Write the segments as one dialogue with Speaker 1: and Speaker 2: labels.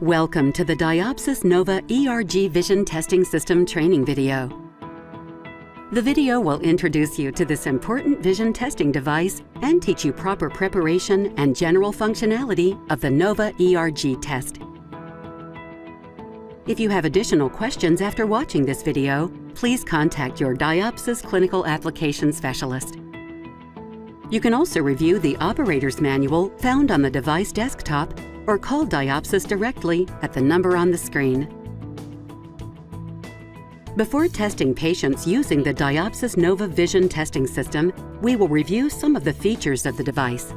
Speaker 1: Welcome to the Diopsys Nova ERG Vision Testing System training video. The video will introduce you to this important vision testing device and teach you proper preparation and general functionality of the Nova ERG test. If you have additional questions after watching this video, please contact your Diopsys Clinical Application Specialist. You can also review the operator's manual found on the device desktop or call Diopsys directly at the number on the screen. Before testing patients using the Diopsys Nova Vision Testing System, we will review some of the features of the device.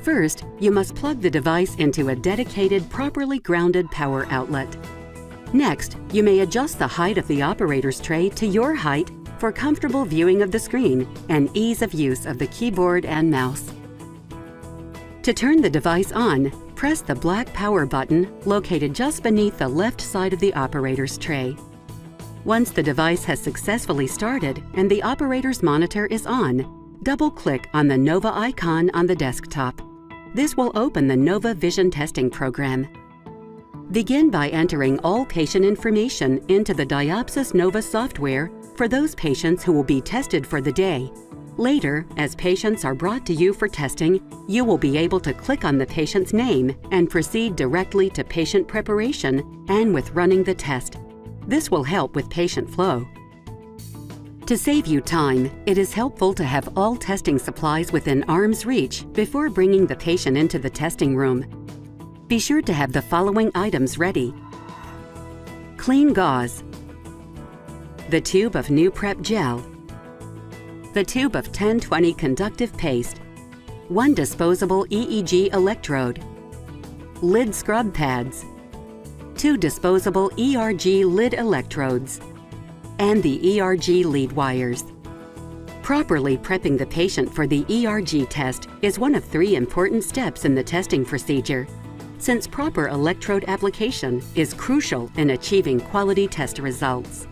Speaker 1: First, you must plug the device into a dedicated, properly grounded power outlet. Next, you may adjust the height of the operator's tray to your height for comfortable viewing of the screen and ease of use of the keyboard and mouse. To turn the device on, press the black power button located just beneath the left side of the operator's tray. Once the device has successfully started and the operator's monitor is on, double-click on the Nova icon on the desktop. This will open the Nova Vision Testing program. Begin by entering all patient information into the Diopsys Nova software for those patients who will be tested for the day. Later, as patients are brought to you for testing, you will be able to click on the patient's name and proceed directly to patient preparation and with running the test. This will help with patient flow. To save you time, it is helpful to have all testing supplies within arm's reach before bringing the patient into the testing room. Be sure to have the following items ready: clean gauze, the tube of new prep gel, the tube of 10-20 conductive paste, one disposable EEG electrode, lid scrub pads, two disposable ERG lid electrodes, and the ERG lead wires. Properly prepping the patient for the ERG test is one of 3 important steps in the testing procedure, since proper electrode application is crucial in achieving quality test results.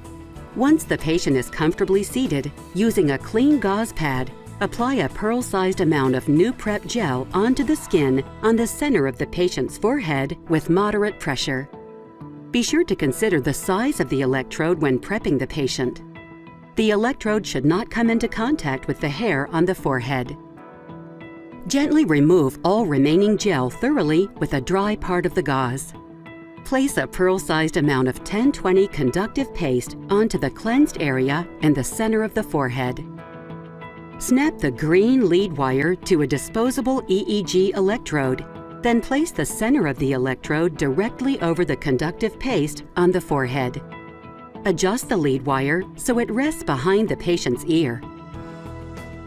Speaker 1: Once the patient is comfortably seated, using a clean gauze pad, apply a pearl-sized amount of new prep gel onto the skin on the center of the patient's forehead with moderate pressure. Be sure to consider the size of the electrode when prepping the patient. The electrode should not come into contact with the hair on the forehead. Gently remove all remaining gel thoroughly with a dry part of the gauze. Place a pearl-sized amount of 10-20 conductive paste onto the cleansed area in the center of the forehead. Snap the green lead wire to a disposable EEG electrode, then place the center of the electrode directly over the conductive paste on the forehead. Adjust the lead wire so it rests behind the patient's ear.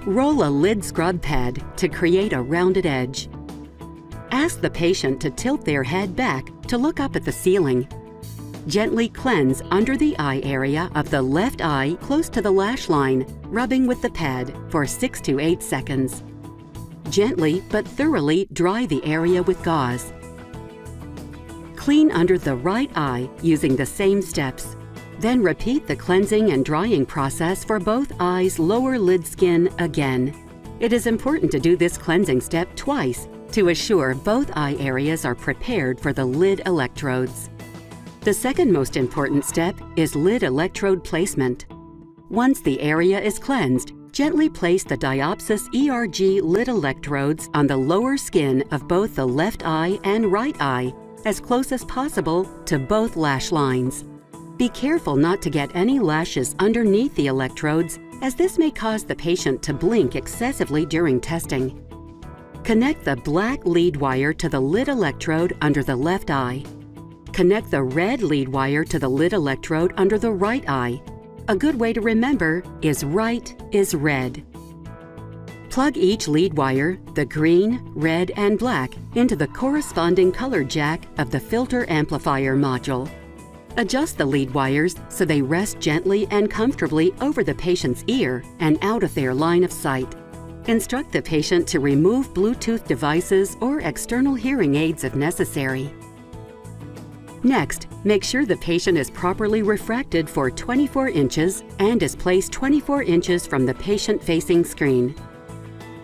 Speaker 1: Roll a lid scrub pad to create a rounded edge. Ask the patient to tilt their head back to look up at the ceiling. Gently cleanse under the eye area of the left eye close to the lash line, rubbing with the pad for 6 to 8 seconds. Gently but thoroughly dry the area with gauze. Clean under the right eye using the same steps. Then repeat the cleansing and drying process for both eyes' lower lid skin again. It is important to do this cleansing step twice to assure both eye areas are prepared for the lid electrodes. The second most important step is lid electrode placement. Once the area is cleansed, gently place the Diopsys ERG lid electrodes on the lower skin of both the left eye and right eye, as close as possible to both lash lines. Be careful not to get any lashes underneath the electrodes, as this may cause the patient to blink excessively during testing. Connect the black lead wire to the lid electrode under the left eye. Connect the red lead wire to the lid electrode under the right eye. A good way to remember is right is red. Plug each lead wire, the green, red, and black, into the corresponding color jack of the filter amplifier module. Adjust the lead wires so they rest gently and comfortably over the patient's ear and out of their line of sight. Instruct the patient to remove Bluetooth devices or external hearing aids if necessary. Next, make sure the patient is properly refracted for 24 inches and is placed 24 inches from the patient-facing screen.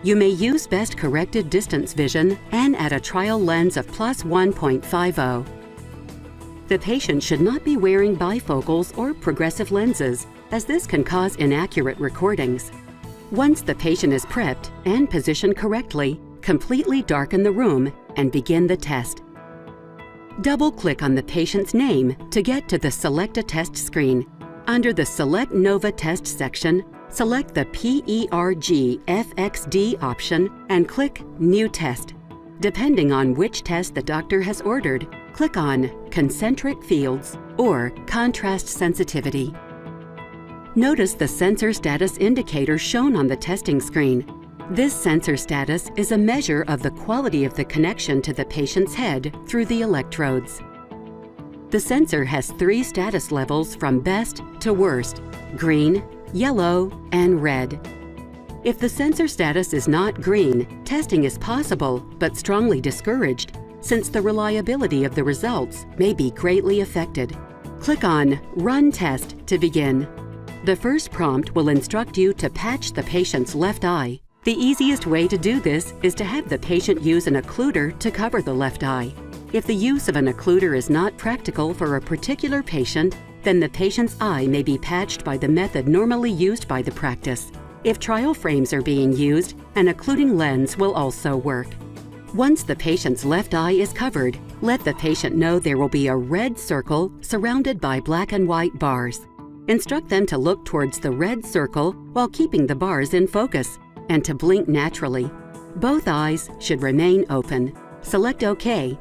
Speaker 1: You may use best corrected distance vision and add a trial lens of +1.50. The patient should not be wearing bifocals or progressive lenses, as this can cause inaccurate recordings. Once the patient is prepped and positioned correctly, completely darken the room and begin the test. Double-click on the patient's name to get to the Select a Test screen. Under the Select Nova Test section, select the PERG-FXD option and click New Test. Depending on which test the doctor has ordered, click on Concentric Fields or Contrast Sensitivity. Notice the sensor status indicator shown on the testing screen. This sensor status is a measure of the quality of the connection to the patient's head through the electrodes. The sensor has 3 status levels from best to worst: green, yellow, and red. If the sensor status is not green, testing is possible but strongly discouraged, since the reliability of the results may be greatly affected. Click on Run Test to begin. The first prompt will instruct you to patch the patient's left eye. The easiest way to do this is to have the patient use an occluder to cover the left eye. If the use of an occluder is not practical for a particular patient, then the patient's eye may be patched by the method normally used by the practice. If trial frames are being used, an occluding lens will also work. Once the patient's left eye is covered, let the patient know there will be a red circle surrounded by black and white bars. Instruct them to look towards the red circle while keeping the bars in focus, and to blink naturally. Both eyes should remain open. Select OK.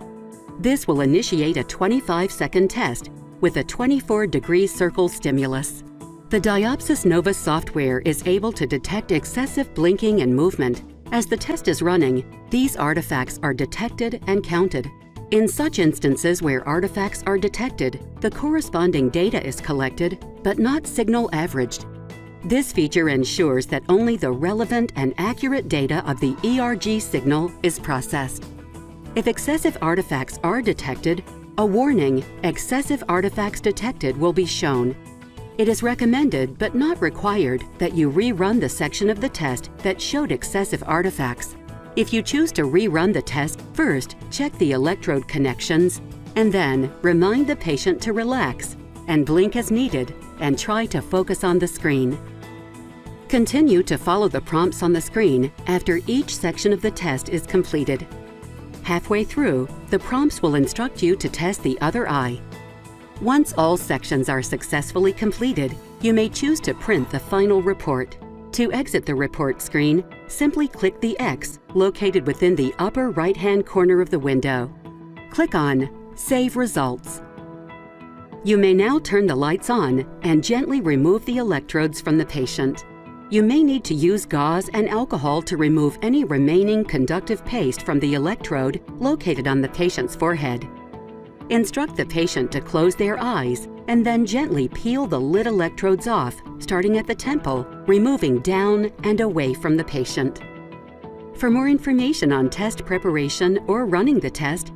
Speaker 1: This will initiate a 25-second test with a 24-degree circle stimulus. The Diopsys Nova software is able to detect excessive blinking and movement. As the test is running, these artifacts are detected and counted. In such instances where artifacts are detected, the corresponding data is collected, but not signal averaged. This feature ensures that only the relevant and accurate data of the ERG signal is processed. If excessive artifacts are detected, a warning, "Excessive artifacts detected," will be shown. It is recommended, but not required, that you rerun the section of the test that showed excessive artifacts. If you choose to rerun the test, first check the electrode connections, and then remind the patient to relax and blink as needed and try to focus on the screen. Continue to follow the prompts on the screen after each section of the test is completed. Halfway through, the prompts will instruct you to test the other eye. Once all sections are successfully completed, you may choose to print the final report. To exit the report screen, simply click the X located within the upper right-hand corner of the window. Click on Save Results. You may now turn the lights on and gently remove the electrodes from the patient. You may need to use gauze and alcohol to remove any remaining conductive paste from the electrode located on the patient's forehead. Instruct the patient to close their eyes and then gently peel the lid electrodes off, starting at the temple, removing down and away from the patient. For more information on test preparation or running the test,